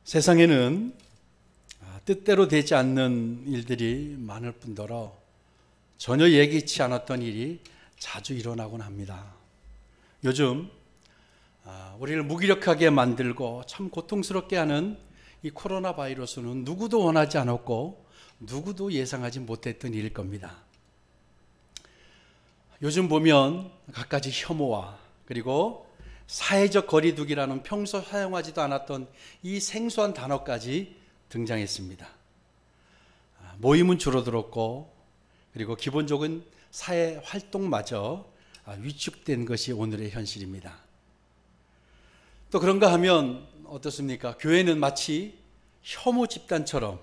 세상에는 뜻대로 되지 않는 일들이 많을 뿐더러 전혀 예기치 않았던 일이 자주 일어나곤 합니다. 요즘 우리를 무기력하게 만들고 참 고통스럽게 하는 이 코로나 바이러스는 누구도 원하지 않았고 누구도 예상하지 못했던 일일 겁니다. 요즘 보면 갖가지 혐오와 그리고 사회적 거리두기라는 평소 사용하지도 않았던 이 생소한 단어까지 등장했습니다. 모임은 줄어들었고 그리고 기본적인 사회 활동마저 위축된 것이 오늘의 현실입니다. 또 그런가 하면 어떻습니까? 교회는 마치 혐오 집단처럼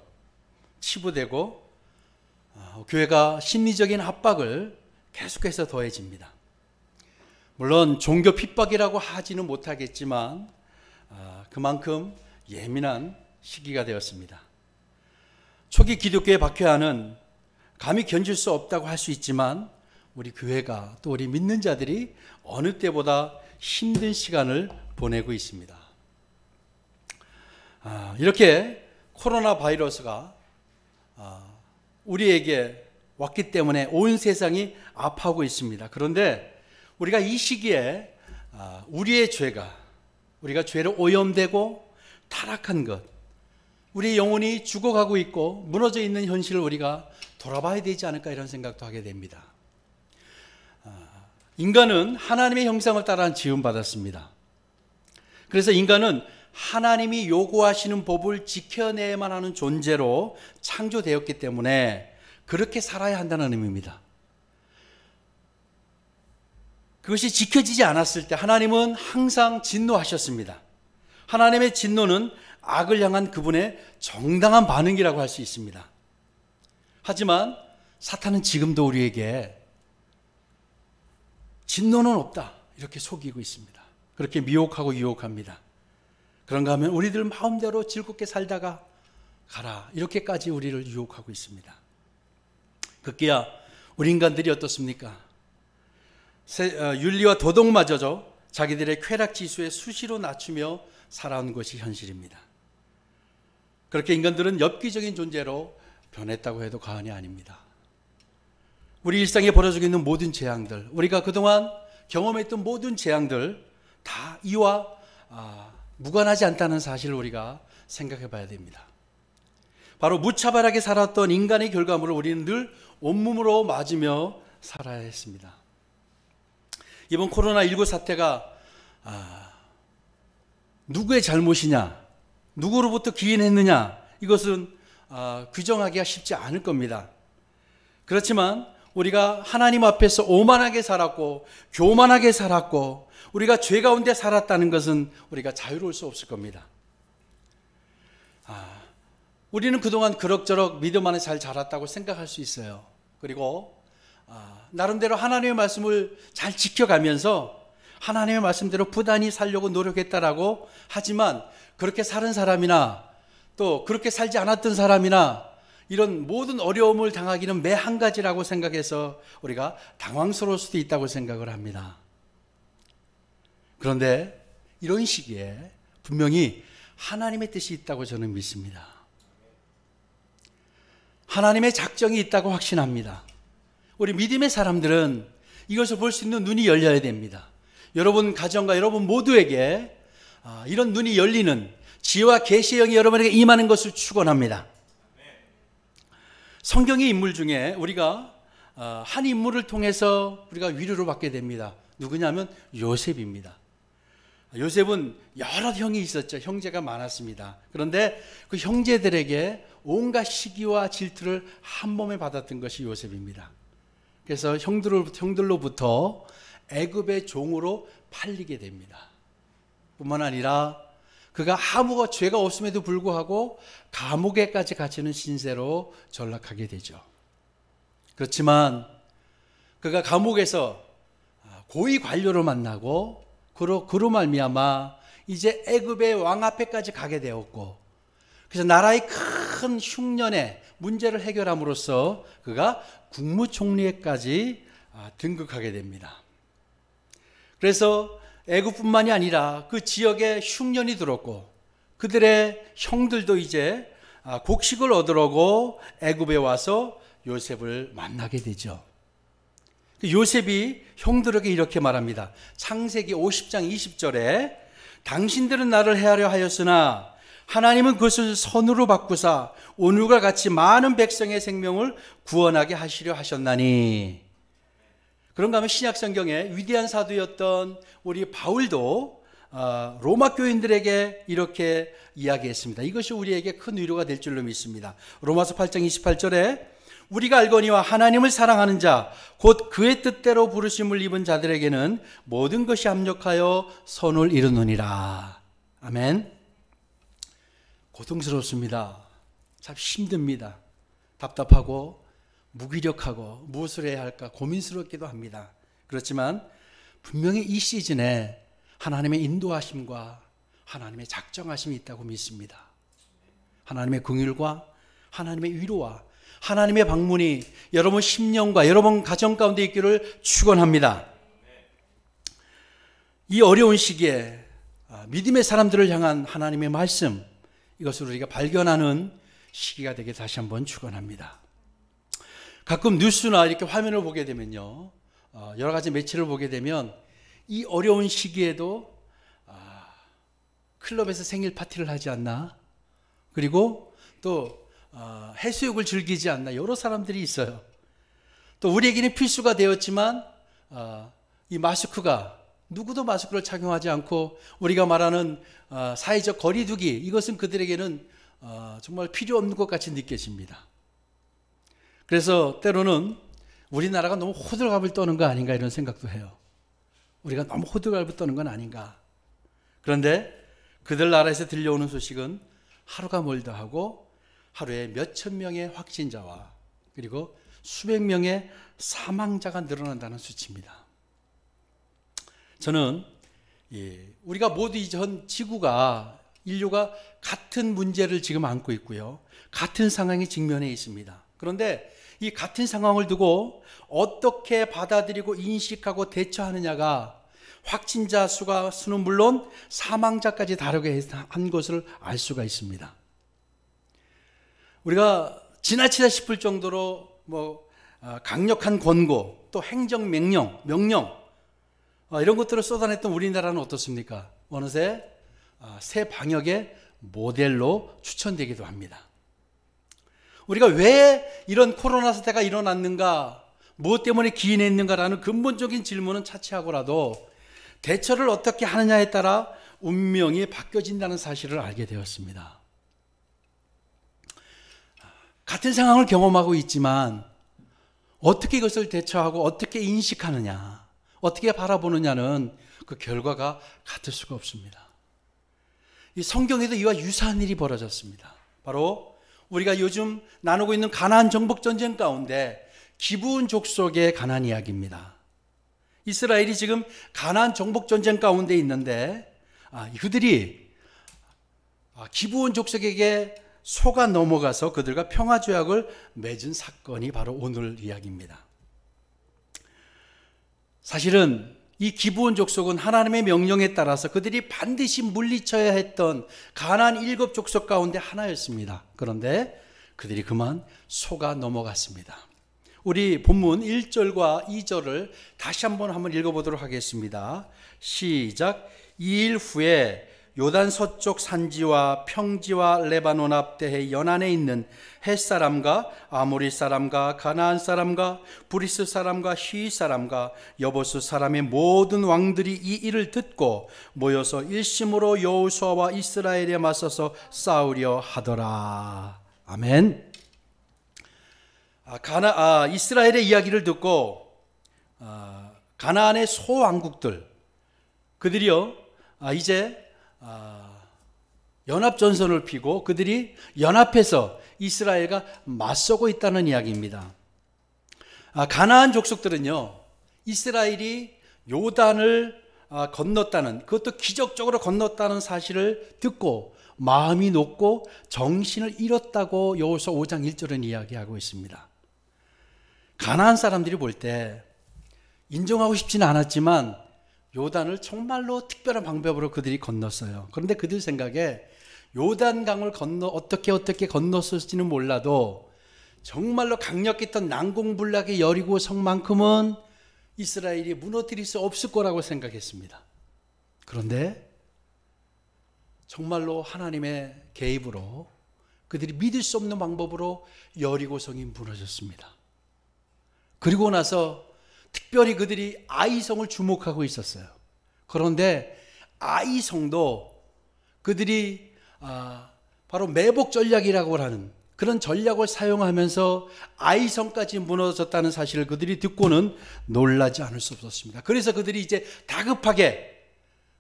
치부되고 교회가 심리적인 압박을 계속해서 더해집니다. 물론 종교 핍박이라고 하지는 못하겠지만 그만큼 예민한 시기가 되었습니다. 초기 기독교의 박해하는 감히 견딜 수 없다고 할 수 있지만 우리 교회가 또 우리 믿는 자들이 어느 때보다 힘든 시간을 보내고 있습니다. 이렇게 코로나 바이러스가 우리에게 왔기 때문에 온 세상이 아파하고 있습니다. 그런데 우리가 이 시기에 우리의 죄가, 우리가 죄로 오염되고 타락한 것, 우리 영혼이 죽어가고 있고 무너져 있는 현실을 우리가 돌아봐야 되지 않을까 이런 생각도 하게 됩니다. 인간은 하나님의 형상을 따라 지음받았습니다. 그래서 인간은 하나님이 요구하시는 법을 지켜내야만 하는 존재로 창조되었기 때문에 그렇게 살아야 한다는 의미입니다. 그것이 지켜지지 않았을 때 하나님은 항상 진노하셨습니다. 하나님의 진노는 악을 향한 그분의 정당한 반응이라고 할 수 있습니다. 하지만 사탄은 지금도 우리에게 진노는 없다 이렇게 속이고 있습니다. 그렇게 미혹하고 유혹합니다. 그런가 하면 우리들 마음대로 즐겁게 살다가 가라 이렇게까지 우리를 유혹하고 있습니다. 급기야 우리 인간들이 어떻습니까? 윤리와 도덕마저도 자기들의 쾌락 지수에 수시로 낮추며 살아온 것이 현실입니다. 그렇게 인간들은 엽기적인 존재로 변했다고 해도 과언이 아닙니다. 우리 일상에 벌어지고 있는 모든 재앙들, 우리가 그동안 경험했던 모든 재앙들 다 이와 무관하지 않다는 사실을 우리가 생각해 봐야 됩니다. 바로 무차별하게 살았던 인간의 결과물을 우리는 늘 온몸으로 맞으며 살아야 했습니다. 이번 코로나19 사태가 누구의 잘못이냐, 누구로부터 기인했느냐 이것은 규정하기가 쉽지 않을 겁니다. 그렇지만 우리가 하나님 앞에서 오만하게 살았고 교만하게 살았고 우리가 죄 가운데 살았다는 것은 우리가 자유로울 수 없을 겁니다. 우리는 그동안 그럭저럭 믿음 안에 잘 자랐다고 생각할 수 있어요. 그리고 나름대로 하나님의 말씀을 잘 지켜가면서 하나님의 말씀대로 부단히 살려고 노력했다라고 하지만 그렇게 사는 사람이나 또 그렇게 살지 않았던 사람이나 이런 모든 어려움을 당하기는 매 한 가지라고 생각해서 우리가 당황스러울 수도 있다고 생각을 합니다. 그런데 이런 시기에 분명히 하나님의 뜻이 있다고 저는 믿습니다. 하나님의 작정이 있다고 확신합니다. 우리 믿음의 사람들은 이것을 볼 수 있는 눈이 열려야 됩니다. 여러분 가정과 여러분 모두에게 이런 눈이 열리는 지혜와 계시의 영이 여러분에게 임하는 것을 축원합니다. 성경의 인물 중에 우리가 한 인물을 통해서 우리가 위로를 받게 됩니다. 누구냐면 요셉입니다. 요셉은 여러 형이 있었죠. 형제가 많았습니다. 그런데 그 형제들에게 온갖 시기와 질투를 한 몸에 받았던 것이 요셉입니다. 그래서 형들로부터 애굽의 종으로 팔리게 됩니다. 뿐만 아니라 그가 아무 죄가 없음에도 불구하고 감옥에까지 갇히는 신세로 전락하게 되죠. 그렇지만 그가 감옥에서 고위 관료를 만나고 그로 말미암아 이제 애굽의 왕 앞에까지 가게 되었고 그래서 나라의 큰 흉년의 문제를 해결함으로써 그가 국무총리에까지 등극하게 됩니다. 그래서 애굽뿐만이 아니라 그 지역에 흉년이 들었고 그들의 형들도 이제 곡식을 얻으려고 애굽에 와서 요셉을 만나게 되죠. 요셉이 형들에게 이렇게 말합니다. 창세기 50장 20절에 당신들은 나를 해하려 하였으나 하나님은 그것을 선으로 바꾸사 오늘과 같이 많은 백성의 생명을 구원하게 하시려 하셨나니. 그런가 하면 신약 성경에 위대한 사도였던 우리 바울도 로마 교인들에게 이렇게 이야기했습니다. 이것이 우리에게 큰 위로가 될 줄로 믿습니다. 로마서 8장 28절에 우리가 알거니와 하나님을 사랑하는 자 곧 그의 뜻대로 부르심을 입은 자들에게는 모든 것이 합력하여 선을 이루느니라. 아멘. 고통스럽습니다. 참 힘듭니다. 답답하고 무기력하고 무엇을 해야 할까 고민스럽기도 합니다. 그렇지만 분명히 이 시즌에 하나님의 인도하심과 하나님의 작정하심이 있다고 믿습니다. 하나님의 긍휼과 하나님의 위로와 하나님의 방문이 여러분 심령과 여러분 가정 가운데 있기를 축원합니다. 이 어려운 시기에 믿음의 사람들을 향한 하나님의 말씀, 이것을 우리가 발견하는 시기가 되게 다시 한번 축원합니다. 가끔 뉴스나 이렇게 화면을 보게 되면요, 여러 가지 매체를 보게 되면 이 어려운 시기에도 클럽에서 생일 파티를 하지 않나, 그리고 또 해수욕을 즐기지 않나, 여러 사람들이 있어요. 또 우리에게는 필수가 되었지만 이 마스크가, 누구도 마스크를 착용하지 않고 우리가 말하는 사회적 거리두기, 이것은 그들에게는 정말 필요 없는 것 같이 느껴집니다. 그래서 때로는 우리나라가 너무 호들갑을 떠는 거 아닌가 이런 생각도 해요. 우리가 너무 호들갑을 떠는 건 아닌가. 그런데 그들 나라에서 들려오는 소식은 하루가 멀다 하고 하루에 몇천 명의 확진자와 그리고 수백 명의 사망자가 늘어난다는 수치입니다. 저는 우리가 모두 이 전 지구가, 인류가 같은 문제를 지금 안고 있고요, 같은 상황에 직면해 있습니다. 그런데 이 같은 상황을 두고 어떻게 받아들이고 인식하고 대처하느냐가 확진자 수는 물론 사망자까지 다르게 한 것을 알 수가 있습니다. 우리가 지나치다 싶을 정도로 강력한 권고, 또 행정 명령 이런 것들을 쏟아냈던 우리나라는 어떻습니까? 어느새 새 방역의 모델로 추천되기도 합니다. 우리가 왜 이런 코로나 사태가 일어났는가, 무엇 때문에 기인했는가라는 근본적인 질문은 차치하고라도 대처를 어떻게 하느냐에 따라 운명이 바뀌어진다는 사실을 알게 되었습니다. 같은 상황을 경험하고 있지만 어떻게 이것을 대처하고 어떻게 인식하느냐, 어떻게 바라보느냐는 그 결과가 같을 수가 없습니다. 이 성경에도 이와 유사한 일이 벌어졌습니다. 바로 우리가 요즘 나누고 있는 가나안 정복 전쟁 가운데 기브온 족속의 가나안 이야기입니다. 이스라엘이 지금 가나안 정복 전쟁 가운데 있는데 그들이 기브온 족속에게 속아 넘어가서 그들과 평화조약을 맺은 사건이 바로 오늘 이야기입니다. 사실은 이 기브온 족속은 하나님의 명령에 따라서 그들이 반드시 물리쳐야 했던 가나안 7 족속 가운데 하나였습니다. 그런데 그들이 그만 속아 넘어갔습니다. 우리 본문 1절과 2절을 다시 한번 읽어보도록 하겠습니다. 시작. 2일 후에 요단 서쪽 산지와 평지와 레바논 앞대해 연안에 있는 헷사람과 아모리 사람과 가나안 사람과 브리스 사람과 히위 사람과 여보스 사람의 모든 왕들이 이 일을 듣고 모여서 일심으로 여호수아와 이스라엘에 맞서서 싸우려 하더라. 아멘. 이스라엘의 이야기를 듣고 가나안의 소왕국들, 그들이요 이제 연합전선을 피고 그들이 연합해서 이스라엘과 맞서고 있다는 이야기입니다. 가나안 족속들은요, 이스라엘이 요단을 건넜다는, 그것도 기적적으로 건넜다는 사실을 듣고 마음이 높고 정신을 잃었다고 여호수아 5장 1절은 이야기하고 있습니다. 가나안 사람들이 볼 때 인정하고 싶지는 않았지만 요단을 정말로 특별한 방법으로 그들이 건넜어요. 그런데 그들 생각에 요단강을 어떻게 건넜을지는 몰라도 정말로 강력했던 난공불락의 여리고 성만큼은 이스라엘이 무너뜨릴 수 없을 거라고 생각했습니다. 그런데 정말로 하나님의 개입으로 그들이 믿을 수 없는 방법으로 여리고성이 무너졌습니다. 그리고 나서 특별히 그들이 아이성을 주목하고 있었어요. 그런데 아이성도 그들이 바로 매복 전략이라고 하는 그런 전략을 사용하면서 아이성까지 무너졌다는 사실을 그들이 듣고는 놀라지 않을 수 없었습니다. 그래서 그들이 이제 다급하게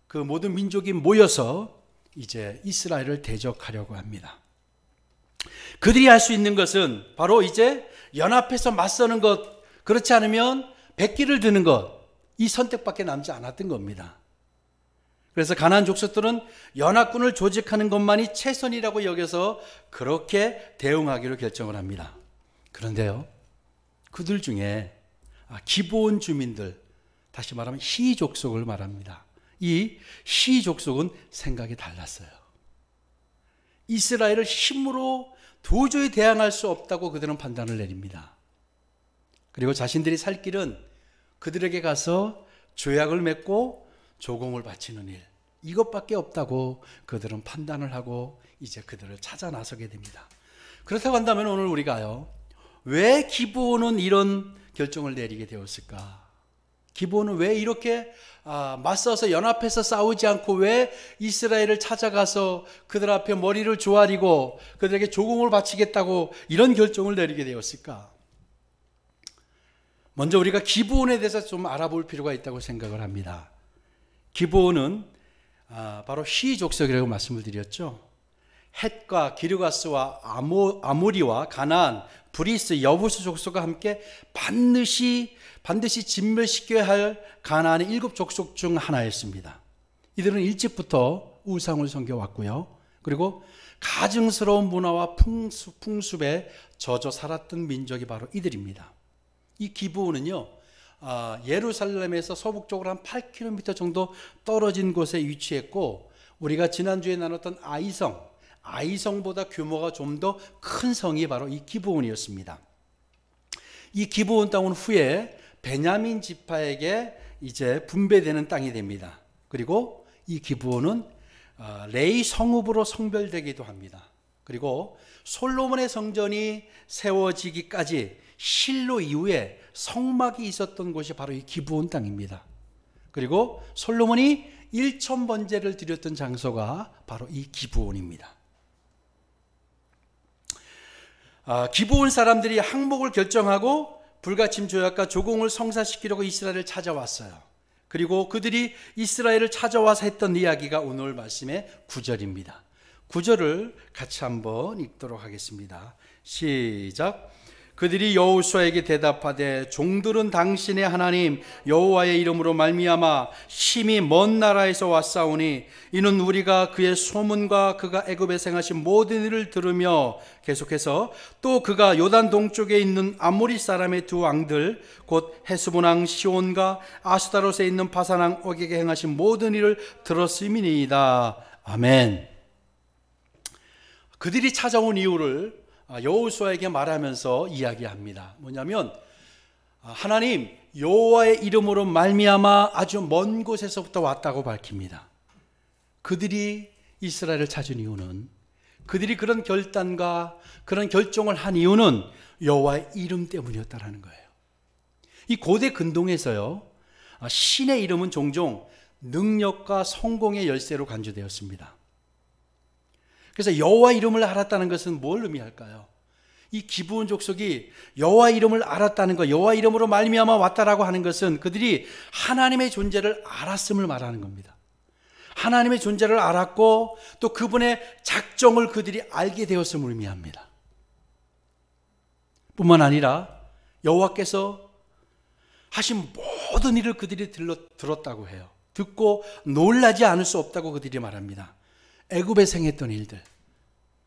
그 모든 민족이 모여서 이제 이스라엘을 대적하려고 합니다. 그들이 할 수 있는 것은 바로 이제 연합해서 맞서는 것, 그렇지 않으면 백기를 드는 것, 이 선택밖에 남지 않았던 겁니다. 그래서 가나안 족속들은 연합군을 조직하는 것만이 최선이라고 여겨서 그렇게 대응하기로 결정을 합니다. 그런데요, 그들 중에 기브온 주민들, 다시 말하면 히 족속을 말합니다. 이 히 족속은 생각이 달랐어요. 이스라엘을 힘으로 도저히 대항할 수 없다고 그들은 판단을 내립니다. 그리고 자신들이 살 길은 그들에게 가서 조약을 맺고 조공을 바치는 일, 이것밖에 없다고 그들은 판단을 하고 이제 그들을 찾아 나서게 됩니다. 그렇다고 한다면 오늘 우리가요, 왜 기브온은 이런 결정을 내리게 되었을까? 기브온은 왜 이렇게 맞서서 연합해서 싸우지 않고 왜 이스라엘을 찾아가서 그들 앞에 머리를 조아리고 그들에게 조공을 바치겠다고 이런 결정을 내리게 되었을까? 먼저 우리가 기브온에 대해서 좀 알아볼 필요가 있다고 생각을 합니다. 기브온은 바로 히 족속이라고 말씀을 드렸죠. 헷과 기르가스와 아모리와 가나안, 브리스, 여부스 족속과 함께 반드시 진멸시켜야 할 가나안의 7 족속 중 하나였습니다. 이들은 일찍부터 우상을 섬겨왔고요. 그리고 가증스러운 문화와 풍습에 젖어 살았던 민족이 바로 이들입니다. 이 기브온은요, 예루살렘에서 서북쪽으로 한 8km 정도 떨어진 곳에 위치했고, 우리가 지난주에 나눴던 아이성보다 규모가 좀 더 큰 성이 바로 이 기브온이었습니다. 이 기브온 땅은 후에 베냐민 지파에게 이제 분배되는 땅이 됩니다. 그리고 이 기브온은 레이 성읍으로 성별되기도 합니다. 그리고 솔로몬의 성전이 세워지기까지 실로 이후에 성막이 있었던 곳이 바로 이 기브온 땅입니다. 그리고 솔로몬이 1000번제를 드렸던 장소가 바로 이 기브온입니다. 기브온 사람들이 항복을 결정하고 불가침 조약과 조공을 성사시키려고 이스라엘을 찾아왔어요. 그리고 그들이 이스라엘을 찾아와서 했던 이야기가 오늘 말씀의 9절입니다. 9절을 같이 한번 읽도록 하겠습니다. 시작. 그들이 여호수아에게 대답하되 종들은 당신의 하나님 여호와의 이름으로 말미암아 심히 먼 나라에서 왔사오니 이는 우리가 그의 소문과 그가 애굽에서 행하신 모든 일을 들으며, 계속해서 또 그가 요단 동쪽에 있는 아모리 사람의 2 왕들 곧 헤스본 왕 시온과 아스타롯에 있는 바산 왕 옥에게 행하신 모든 일을 들었음이니이다. 아멘. 그들이 찾아온 이유를 여호수아에게 말하면서 이야기합니다. 뭐냐면 하나님 여호와의 이름으로 말미암아 아주 먼 곳에서부터 왔다고 밝힙니다. 그들이 이스라엘을 찾은 이유는, 그들이 그런 결단과 그런 결정을 한 이유는 여호와의 이름 때문이었다라는 거예요. 이 고대 근동에서요, 신의 이름은 종종 능력과 성공의 열쇠로 간주되었습니다. 그래서 여호와 이름을 알았다는 것은 뭘 의미할까요? 이 기브온 족속이 여호와 이름을 알았다는 것, 여호와 이름으로 말미암아 왔다라고 하는 것은 그들이 하나님의 존재를 알았음을 말하는 겁니다. 하나님의 존재를 알았고 또 그분의 작정을 그들이 알게 되었음을 의미합니다. 뿐만 아니라 여호와께서 하신 모든 일을 그들이 들었다고 해요. 듣고 놀라지 않을 수 없다고 그들이 말합니다. 애굽에서 행했던 일들,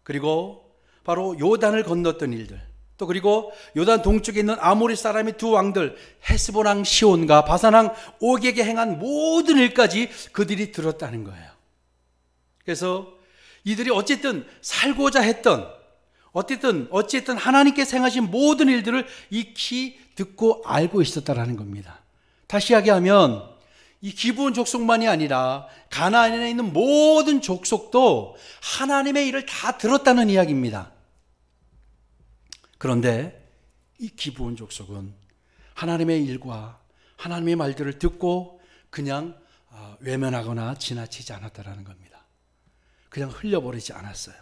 그리고 바로 요단을 건넜던 일들, 또 그리고 요단 동쪽에 있는 아모리 사람의 2 왕들 헤스본 왕 시온과 바산 왕 옥에게 행한 모든 일까지 그들이 들었다는 거예요. 그래서 이들이 어쨌든 살고자 했던, 어쨌든 하나님께서 행하신 모든 일들을 익히 듣고 알고 있었다라는 겁니다. 다시 이야기하면 이 기브온 족속만이 아니라 가나안에 있는 모든 족속도 하나님의 일을 다 들었다는 이야기입니다. 그런데 이 기브온 족속은 하나님의 일과 하나님의 말들을 듣고 그냥 외면하거나 지나치지 않았다라는 겁니다. 그냥 흘려버리지 않았어요.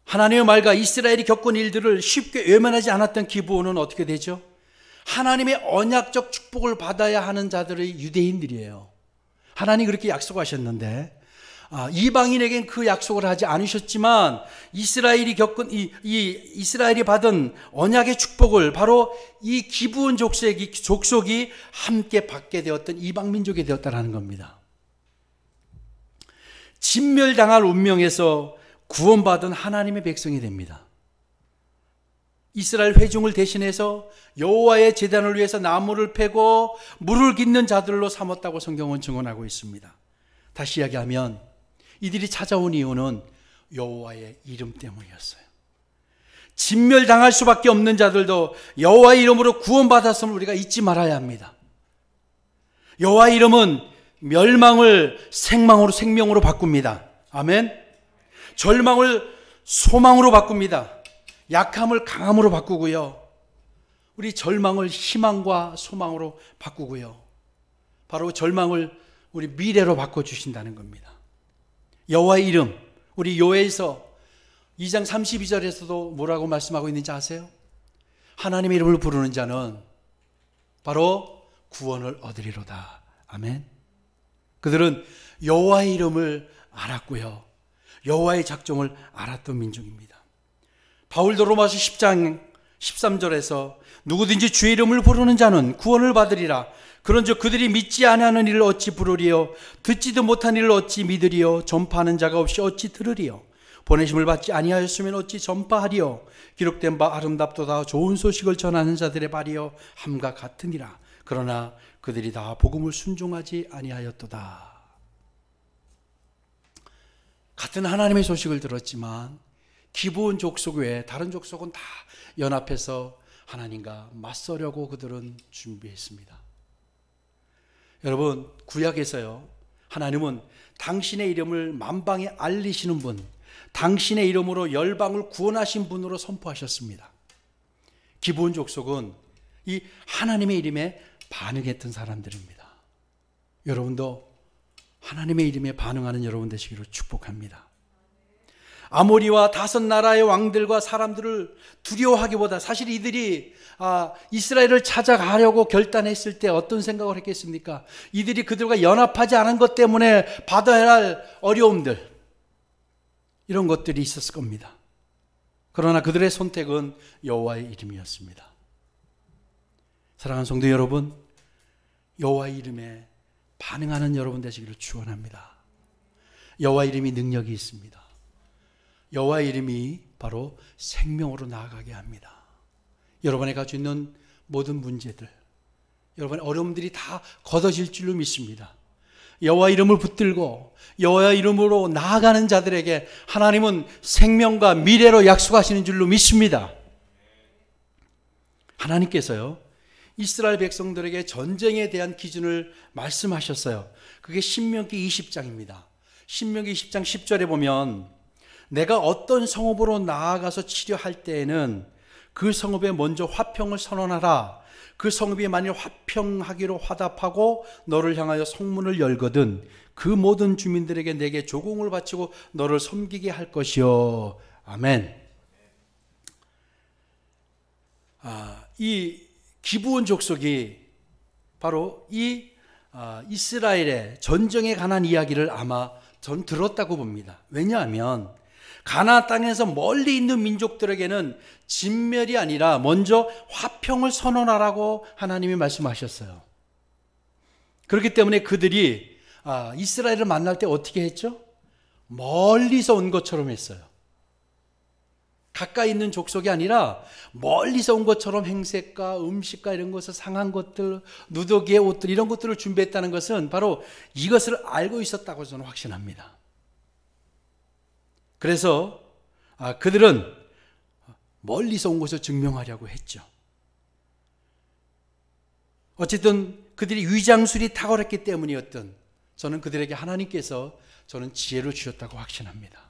하나님의 말과 이스라엘이 겪은 일들을 쉽게 외면하지 않았던 기브온은 어떻게 되죠? 하나님의 언약적 축복을 받아야 하는 자들의 유대인들이에요. 하나님 그렇게 약속하셨는데 이방인에겐 그 약속을 하지 않으셨지만 이스라엘이 겪은 이스라엘이 받은 언약의 축복을 바로 이 기브온 족속이 함께 받게 되었던 이방 민족이 되었다라는 겁니다. 진멸당할 운명에서 구원받은 하나님의 백성이 됩니다. 이스라엘 회중을 대신해서 여호와의 제단을 위해서 나무를 패고 물을 깃는 자들로 삼았다고 성경은 증언하고 있습니다. 다시 이야기하면 이들이 찾아온 이유는 여호와의 이름 때문이었어요. 진멸당할 수밖에 없는 자들도 여호와의 이름으로 구원받았음을 우리가 잊지 말아야 합니다. 여호와의 이름은 멸망을 생명으로 바꿉니다. 아멘. 절망을 소망으로 바꿉니다. 약함을 강함으로 바꾸고요. 우리 절망을 희망과 소망으로 바꾸고요. 바로 절망을 우리 미래로 바꿔주신다는 겁니다. 여호와의 이름, 우리 요엘서 2장 32절에서도 뭐라고 말씀하고 있는지 아세요? 하나님의 이름을 부르는 자는 바로 구원을 얻으리로다. 아멘. 그들은 여호와의 이름을 알았고요. 여호와의 작정을 알았던 민족입니다. 바울도 로마서 10장 13절에서 누구든지 주의 이름을 부르는 자는 구원을 받으리라. 그런즉 그들이 믿지 아니하는 일을 어찌 부르리요? 듣지도 못한 일을 어찌 믿으리요? 전파하는 자가 없이 어찌 들으리요? 보내심을 받지 아니하였으면 어찌 전파하리요? 기록된 바 아름답도다 좋은 소식을 전하는 자들의 발이요 함과 같으니라. 그러나 그들이 다 복음을 순종하지 아니하였도다. 같은 하나님의 소식을 들었지만 기브온 족속 외에 다른 족속은 다 연합해서 하나님과 맞서려고 그들은 준비했습니다. 여러분, 구약에서요, 하나님은 당신의 이름을 만방에 알리시는 분, 당신의 이름으로 열방을 구원하신 분으로 선포하셨습니다. 기브온 족속은 이 하나님의 이름에 반응했던 사람들입니다. 여러분도 하나님의 이름에 반응하는 여러분 되시기를 축복합니다. 아모리와 다섯 나라의 왕들과 사람들을 두려워하기보다 사실 이들이 이스라엘을 찾아가려고 결단했을 때 어떤 생각을 했겠습니까? 이들이 그들과 연합하지 않은 것 때문에 받아야 할 어려움들, 이런 것들이 있었을 겁니다. 그러나 그들의 선택은 여호와의 이름이었습니다. 사랑하는 성도 여러분, 여호와의 이름에 반응하는 여러분 되시기를 축원합니다. 여호와의 이름이 능력이 있습니다. 여호와의 이름이 바로 생명으로 나아가게 합니다. 여러분이 가지고 있는 모든 문제들, 여러분의 어려움들이 다 걷어질 줄로 믿습니다. 여호와 이름을 붙들고 여호와 이름으로 나아가는 자들에게 하나님은 생명과 미래로 약속하시는 줄로 믿습니다. 하나님께서요, 이스라엘 백성들에게 전쟁에 대한 기준을 말씀하셨어요. 그게 신명기 20장입니다. 신명기 20장 10절에 보면 내가 어떤 성읍으로 나아가서 치료할 때에는 그 성읍에 먼저 화평을 선언하라. 그 성읍이 만일 화평하기로 화답하고 너를 향하여 성문을 열거든 그 모든 주민들에게 내게 조공을 바치고 너를 섬기게 할 것이요. 아멘. 이 기브온 족속이 바로 이 이스라엘의 전쟁에 관한 이야기를 아마 전 들었다고 봅니다. 왜냐하면 가나안 땅에서 멀리 있는 민족들에게는 진멸이 아니라 먼저 화평을 선언하라고 하나님이 말씀하셨어요. 그렇기 때문에 그들이 이스라엘을 만날 때 어떻게 했죠? 멀리서 온 것처럼 했어요. 가까이 있는 족속이 아니라 멀리서 온 것처럼 행색과 음식과 이런 것을 상한 것들, 누더기의 옷들 이런 것들을 준비했다는 것은 바로 이것을 알고 있었다고 저는 확신합니다. 그래서 그들은 멀리서 온 것을 증명하려고 했죠. 어쨌든 그들이 위장술이 탁월했기 때문이었던, 저는 그들에게 하나님께서 저는 지혜를 주셨다고 확신합니다.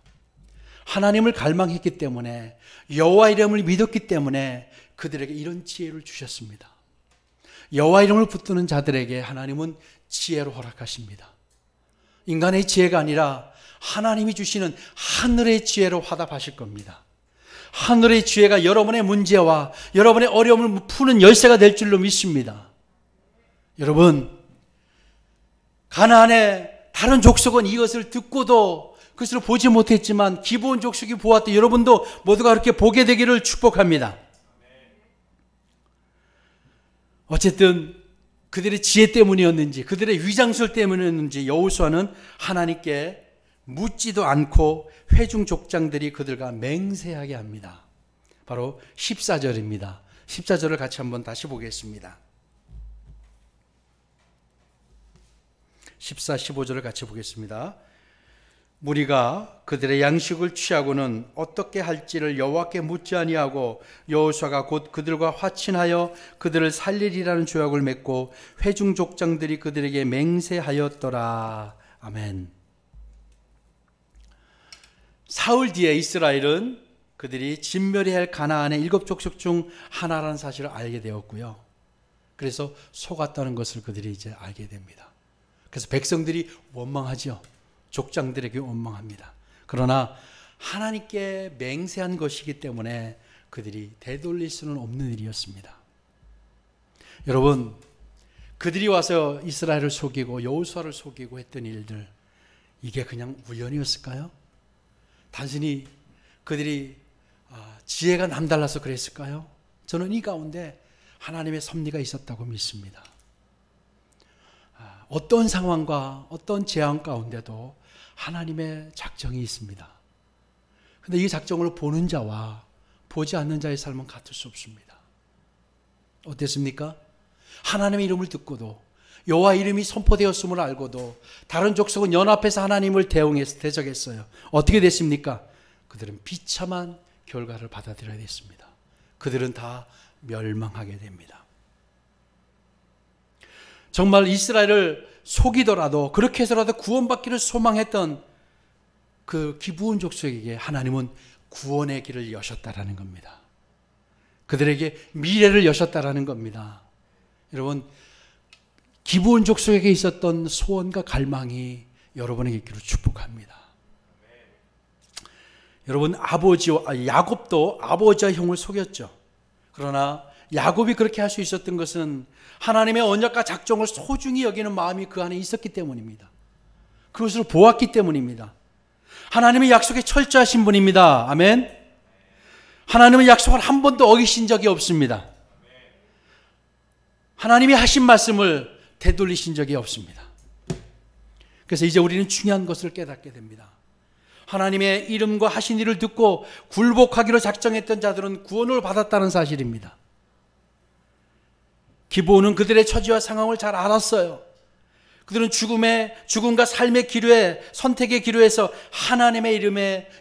하나님을 갈망했기 때문에, 여호와 이름을 믿었기 때문에 그들에게 이런 지혜를 주셨습니다. 여호와 이름을 붙드는 자들에게 하나님은 지혜로 허락하십니다. 인간의 지혜가 아니라 하나님이 주시는 하늘의 지혜로 화답하실 겁니다. 하늘의 지혜가 여러분의 문제와 여러분의 어려움을 푸는 열쇠가 될 줄로 믿습니다. 여러분, 가나안의 다른 족속은 이것을 듣고도 그것을 보지 못했지만 기브온 족속이 보았던 여러분도 모두가 그렇게 보게 되기를 축복합니다. 어쨌든 그들의 지혜 때문이었는지 그들의 위장술 때문이었는지 여호수아는 하나님께 묻지도 않고 회중 족장들이 그들과 맹세하게 합니다. 바로 14절입니다. 14절을 같이 한번 다시 보겠습니다. 14, 15절을 같이 보겠습니다. 무리가 그들의 양식을 취하고는 어떻게 할지를 여호와께 묻지 아니하고 여호수아가 곧 그들과 화친하여 그들을 살리리라는 조약을 맺고 회중 족장들이 그들에게 맹세하였더라. 아멘. 사흘 뒤에 이스라엘은 그들이 진멸해야 할 가나안의 7족속 중 하나라는 사실을 알게 되었고요. 그래서 속았다는 것을 그들이 이제 알게 됩니다. 그래서 백성들이 원망하죠. 족장들에게 원망합니다. 그러나 하나님께 맹세한 것이기 때문에 그들이 되돌릴 수는 없는 일이었습니다. 여러분, 그들이 와서 이스라엘을 속이고 여호수아를 속이고 했던 일들, 이게 그냥 우연이었을까요? 단순히 그들이 지혜가 남달라서 그랬을까요? 저는 이 가운데 하나님의 섭리가 있었다고 믿습니다. 어떤 상황과 어떤 재앙 가운데도 하나님의 작정이 있습니다. 그런데 이 작정을 보는 자와 보지 않는 자의 삶은 같을 수 없습니다. 어땠습니까? 하나님의 이름을 듣고도 여호와 이름이 선포되었음을 알고도 다른 족속은 연합해서 하나님을 대적했어요. 어떻게 됐습니까? 그들은 비참한 결과를 받아들여야 됐습니다. 그들은 다 멸망하게 됩니다. 정말 이스라엘을 속이더라도 그렇게 해서라도 구원받기를 소망했던 그 기브온 족속에게 하나님은 구원의 길을 여셨다라는 겁니다. 그들에게 미래를 여셨다라는 겁니다. 여러분, 기브온 족속에게 있었던 소원과 갈망이 여러분에게 있기를 축복합니다. 여러분, 야곱도 아버지와 형을 속였죠. 그러나 야곱이 그렇게 할 수 있었던 것은 하나님의 언약과 작정을 소중히 여기는 마음이 그 안에 있었기 때문입니다. 그것을 보았기 때문입니다. 하나님의 약속에 철저하신 분입니다. 아멘. 하나님의 약속을 한 번도 어기신 적이 없습니다. 하나님이 하신 말씀을 되돌리신 적이 없습니다. 그래서 이제 우리는 중요한 것을 깨닫게 됩니다. 하나님의 이름과 하신 일을 듣고 굴복하기로 작정했던 자들은 구원을 받았다는 사실입니다. 기브온은 그들의 처지와 상황을 잘 알았어요. 그들은 죽음과 삶의 기로에, 선택의 기로에서 하나님의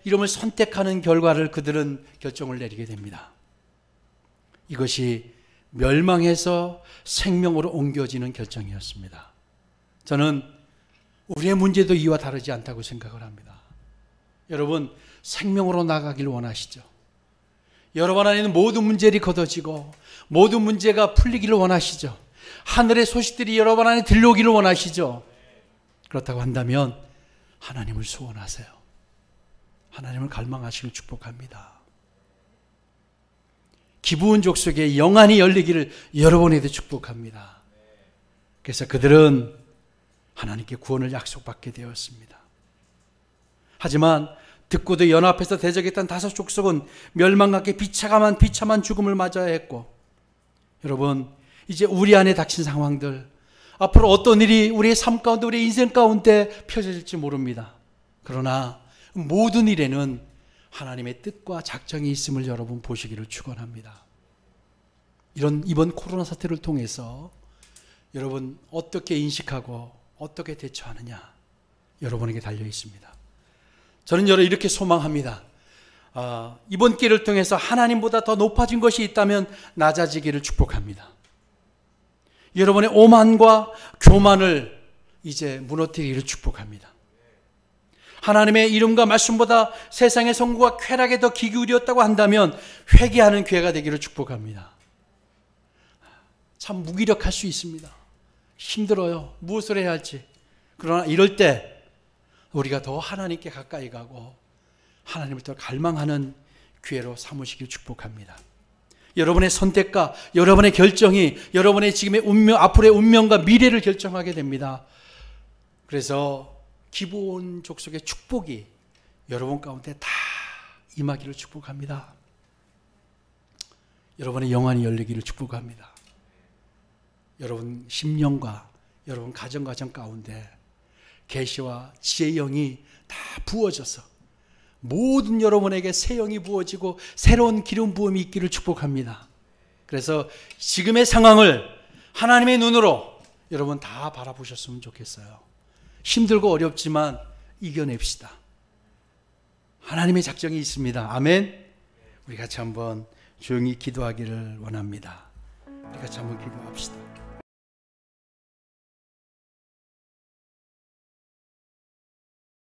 이름을 선택하는 결과를 그들은 결정을 내리게 됩니다. 이것이 멸망해서 생명으로 옮겨지는 결정이었습니다. 저는 우리의 문제도 이와 다르지 않다고 생각을 합니다. 여러분, 생명으로 나가길 원하시죠? 여러분 안에는 모든 문제들이 걷어지고 모든 문제가 풀리기를 원하시죠? 하늘의 소식들이 여러분 안에 들려오기를 원하시죠? 그렇다고 한다면 하나님을 소원하세요. 하나님을 갈망하시길 축복합니다. 기브온 족속의 영안이 열리기를 여러분에게 축복합니다. 그래서 그들은 하나님께 구원을 약속받게 되었습니다. 하지만 듣고도 연합해서 대적했던 5 족속은 멸망하게 비참한 죽음을 맞아야 했고, 여러분, 이제 우리 안에 닥친 상황들, 앞으로 어떤 일이 우리의 삶 가운데, 우리의 인생 가운데 펼쳐질지 모릅니다. 그러나 모든 일에는 하나님의 뜻과 작정이 있음을 여러분 보시기를 축원합니다. 이번 코로나 사태를 통해서 여러분 어떻게 인식하고 어떻게 대처하느냐 여러분에게 달려 있습니다. 저는 이렇게 소망합니다. 이번 기회를 통해서 하나님보다 더 높아진 것이 있다면 낮아지기를 축복합니다. 여러분의 오만과 교만을 이제 무너뜨리기를 축복합니다. 하나님의 이름과 말씀보다 세상의 성공과 쾌락에 더 귀 기울였다고 한다면 회개하는 기회가 되기를 축복합니다. 참 무기력할 수 있습니다. 힘들어요. 무엇을 해야 할지. 그러나 이럴 때 우리가 더 하나님께 가까이 가고 하나님을 더 갈망하는 기회로 삼으시길 축복합니다. 여러분의 선택과 여러분의 결정이 여러분의 지금의 운명, 앞으로의 운명과 미래를 결정하게 됩니다. 그래서 기브온 족속의 축복이 여러분 가운데 다 임하기를 축복합니다. 여러분의 영안이 열리기를 축복합니다. 여러분 심령과 여러분 가정 가운데 계시와 지혜의 영이 다 부어져서 모든 여러분에게 새 영이 부어지고 새로운 기름 부음이 있기를 축복합니다. 그래서 지금의 상황을 하나님의 눈으로 여러분 다 바라보셨으면 좋겠어요. 힘들고 어렵지만 이겨냅시다. 하나님의 작정이 있습니다. 아멘. 우리 같이 한번 조용히 기도하기를 원합니다. 우리 같이 한번 기도합시다.